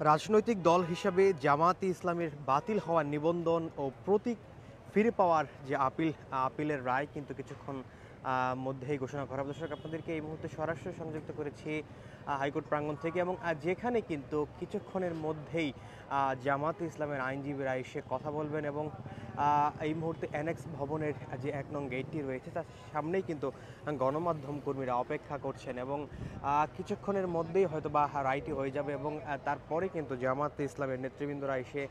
রাজনৈতিক দল হিসাবে জামায়াতে ইসলামের বাতিল হওয়া নিবন্ধন ও প্রতীক ফিরে পাওয়ার যে আপিলের রায় কিন্তু কিছুক্ষণ মধ্যেই ঘোষণা করা হবে। দর্শক, আপনাদেরকে এই মুহূর্তে সরাসরি সংযুক্ত করেছি হাইকোর্ট প্রাঙ্গণ থেকে, এবং যেখানে কিন্তু কিছুক্ষণের মধ্যেই জামায়াতে ইসলামের আইনজীবীরা এসে কথা বলবেন, এবং এই মুহূর্তে অ্যানেক্স ভবনের যে 1 নং গেটটি রয়েছে তার সামনেই কিন্তু গণমাধ্যম কর্মীরা অপেক্ষা করছেন, এবং কিছুক্ষণের মধ্যেই হয়তো বা রায়টি হয়ে যাবে, এবং তারপরে কিন্তু জামায়াতে ইসলামের নেতৃবৃন্দরা এসে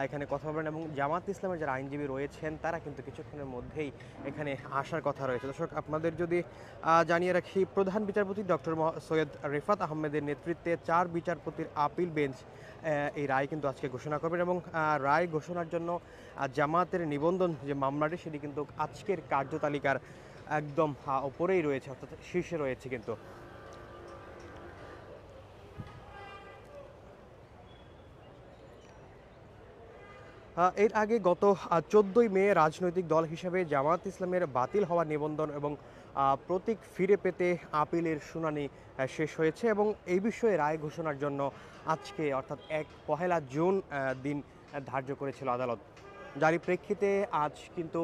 এখানে কথা বলবেন, এবং জামায়াতে ইসলামের যারা আইনজীবী রয়েছেন তারা কিন্তু কিছুক্ষণের মধ্যেই এখানে আসার কথা রয়েছে। দর্শক, আপনাদের যদি জানিয়ে রাখি, প্রধান বিচারপতি ডক্টর সৈয়দ রিফাত আহমেদের নেতৃত্বে 4 বিচারপতির আপিল বেঞ্চ এই রায় কিন্তু আজকে ঘোষণা করবেন, এবং রায় ঘোষণার জন্য জামায়াতের নিবন্ধন যে মামলাটি সেটি কিন্তু আজকের কার্যতালিকার একদম ওপরেই রয়েছে, অর্থাৎ শীর্ষে রয়েছে। কিন্তু এর আগে গত 14ই মে রাজনৈতিক দল হিসেবে জামায়াত ইসলামের বাতিল হওয়া নিবন্ধন এবং প্রতীক ফিরে পেতে আপিলের শুনানি শেষ হয়েছে, এবং এই বিষয়ে রায় ঘোষণার জন্য আজকে অর্থাৎ 1 জুন দিন ধার্য করেছিল আদালত। যারই প্রেক্ষিতে আজ কিন্তু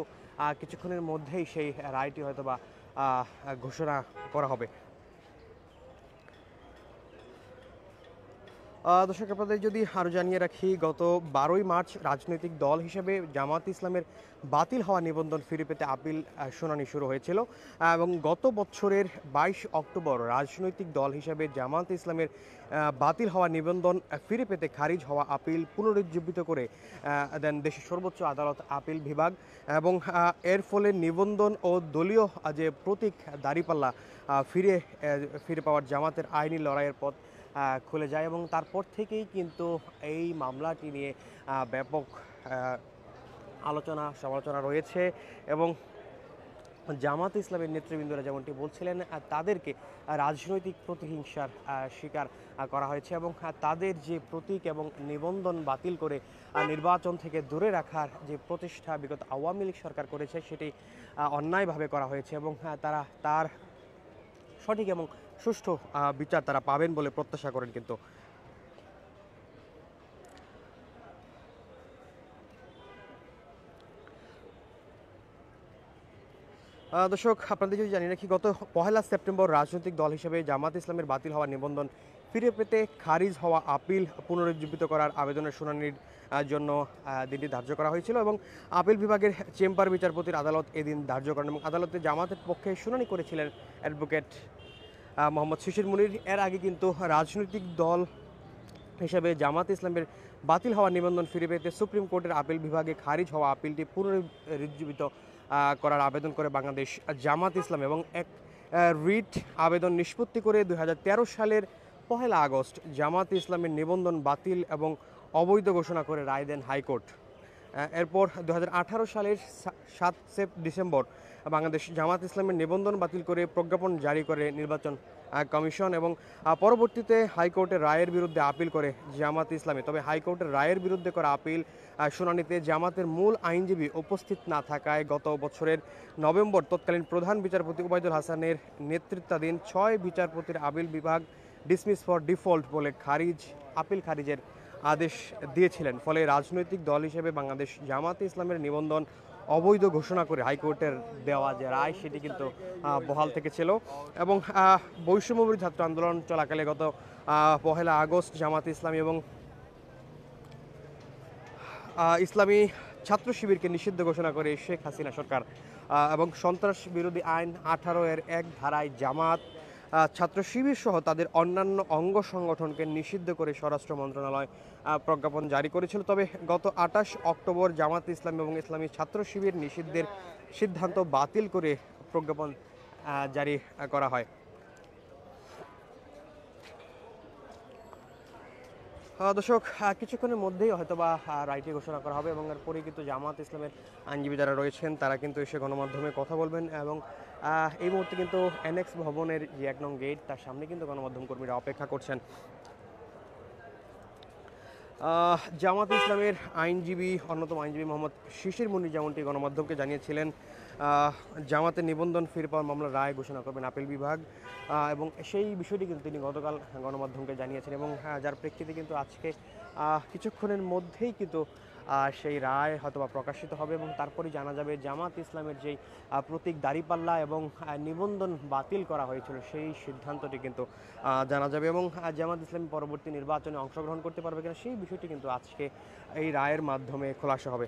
কিছুক্ষণের মধ্যেই সেই রায়টি হয়তোবা ঘোষণা করা হবে। দর্শক, আপনাদের যদি আরও জানিয়ে রাখি, গত 12ই মার্চ রাজনৈতিক দল হিসেবে জামায়াত ইসলামের বাতিল হওয়া নিবন্ধন ফিরে পেতে আপিল শুনানি শুরু হয়েছিল, এবং গত বছরের 22 অক্টোবর রাজনৈতিক দল হিসেবে জামায়াত ইসলামের বাতিল হওয়া নিবন্ধন ফিরে পেতে খারিজ হওয়া আপিল পুনরুজ্জীবিত করে দেন দেশের সর্বোচ্চ আদালত আপিল বিভাগ, এবং এর ফলে নিবন্ধন ও দলীয় যে প্রতীক দাঁড়িপাল্লা ফিরে পাওয়ার জামাতের আইনি লড়াইয়ের পথ খুলে যায়, এবং তারপর থেকেই কিন্তু এই মামলাটি নিয়ে ব্যাপক আলোচনা সমালোচনা রয়েছে, এবং জামায়াতে ইসলামের নেতৃবৃন্দরা যেমনটি বলছিলেন তাদেরকে রাজনৈতিক প্রতিহিংসার শিকার করা হয়েছে, এবং তাদের যে প্রতীক এবং নিবন্ধন বাতিল করে নির্বাচন থেকে দূরে রাখার যে প্রচেষ্টা বিগত আওয়ামী লীগ সরকার করেছে সেটি অন্যায়ভাবে করা হয়েছে, এবং তারা তার সঠিক এবং সুষ্ঠু বিচার তারা পাবেন বলে প্রত্যাশা করেন। কিন্তু দর্শক, আপনাদের যদি জানিয়ে রাখি, গত 1 সেপ্টেম্বর রাজনৈতিক দল হিসেবে জামায়াত ইসলামের বাতিল হওয়া নিবন্ধন ফিরে পেতে খারিজ হওয়া আপিল পুনরুজ্জীবিত করার আবেদনের শুনানির জন্য দিনটি ধার্য করা হয়েছিল, এবং আপিল বিভাগের চেম্বার বিচারপতির আদালত এদিন ধার্য করেন, এবং আদালতে জামায়াতের পক্ষে শুনানি করেছিলেন অ্যাডভোকেট মোহাম্মদ শিশির মুনির। এর আগে কিন্তু রাজনৈতিক দল হিসেবে জামায়াত ইসলামের বাতিল হওয়া নিবন্ধন ফিরে পেতে সুপ্রিম কোর্টের আপিল বিভাগে খারিজ হওয়া আপিলটি পুনরুজ্জীবিত করার আবেদন করে বাংলাদেশ জামায়াত ইসলাম, এবং এক রিট আবেদন নিষ্পত্তি করে 2013 সালের 1 আগস্ট জামায়াত ইসলামের নিবন্ধন বাতিল এবং অবৈধ ঘোষণা করে রায় দেন হাইকোর্ট। এরপর 2018 সালের 7 ডিসেম্বর বাংলাদেশ জামায়াত ইসলামের নিবন্ধন বাতিল করে প্রজ্ঞাপন জারি করে নির্বাচন কমিশন, এবং পরবর্তীতে হাইকোর্টের রায়ের বিরুদ্ধে আপিল করে জামায়াত ইসলামী। তবে হাইকোর্টের রায়ের বিরুদ্ধে করা আপিল শুনানিতে জামায়াতের মূল আইনজীবী উপস্থিত না থাকায় গত বছরের নভেম্বর তৎকালীন প্রধান বিচারপতি ওবায়দুল হাসানের নেতৃত্বাধীন 6 বিচারপতির আপিল বিভাগ ডিসমিস ফর ডিফল্ট বলে আপিল খারিজের আদেশ দিয়েছিলেন। ফলে রাজনৈতিক দল হিসেবে বাংলাদেশ জামায়াতে ইসলামের নিবন্ধন অবৈধ ঘোষণা করে হাইকোর্টের দেওয়া যে রায় সেটি কিন্তু বহাল থেকেছিল, এবং বৈষম্যবিরোধী ছাত্র আন্দোলন চলাকালে গত 1 আগস্ট জামায়াতে ইসলামী এবং ইসলামী ছাত্র শিবিরকে নিষিদ্ধ ঘোষণা করে শেখ হাসিনা সরকার, এবং সন্ত্রাস বিরোধী আইন 18 এর 1 ধারায় জামাত ছাত্র শিবির সহ তাদের অন্যান্য অঙ্গ সংগঠনকে নিষিদ্ধ করে স্বরাষ্ট্র মন্ত্রণালয় প্রজ্ঞাপন জারি করেছিল। তবে গত 28 অক্টোবর জামাত ইসলাম এবং ইসলামী ছাত্র শিবির নিষিদ্ধের সিদ্ধান্ত বাতিল করে প্রজ্ঞাপন জারি করা হয়। দর্শক, কিছুক্ষণের মধ্যেই হয়তোবা রায়টি ঘোষণা করা হবে, এবং এরপরেই কিন্তু জামায়াত ইসলামের আইনজীবী যারা রয়েছেন তারা কিন্তু এসে গণমাধ্যমে কথা বলবেন, এবং এই মুহূর্তে কিন্তু অ্যানেক্স ভবনের যে 1 নং গেট তার সামনে কিন্তু গণমাধ্যম কর্মীরা অপেক্ষা করছেন। জামায়াত ইসলামের অন্যতম আইনজীবী মোহাম্মদ শিশির মুনির যেমনটি গণমাধ্যমকে জানিয়েছিলেন, জামাতের নিবন্ধন ফিরে পাওয়ার মামলার রায় ঘোষণা করবেন আপিল বিভাগ, এবং সেই বিষয়টি কিন্তু তিনি গতকাল গণমাধ্যমকে জানিয়েছেন এবং যার প্রেক্ষিতে কিন্তু আজকে কিছুক্ষণের মধ্যেই কিন্তু সেই রায় হয়তোবা প্রকাশিত হবে এবং তারপরেই জানা যাবে জামাত ইসলামের যেই প্রতীক দাঁড়িপাল্লা এবং নিবন্ধন বাতিল করা হয়েছিল সেই সিদ্ধান্তটি কিন্তু জানা যাবে এবং জামাত ইসলামী পরবর্তী নির্বাচনে অংশগ্রহণ করতে পারবে কিনা সেই বিষয়টি কিন্তু আজকে এই রায়ের মাধ্যমে খোলাসা হবে।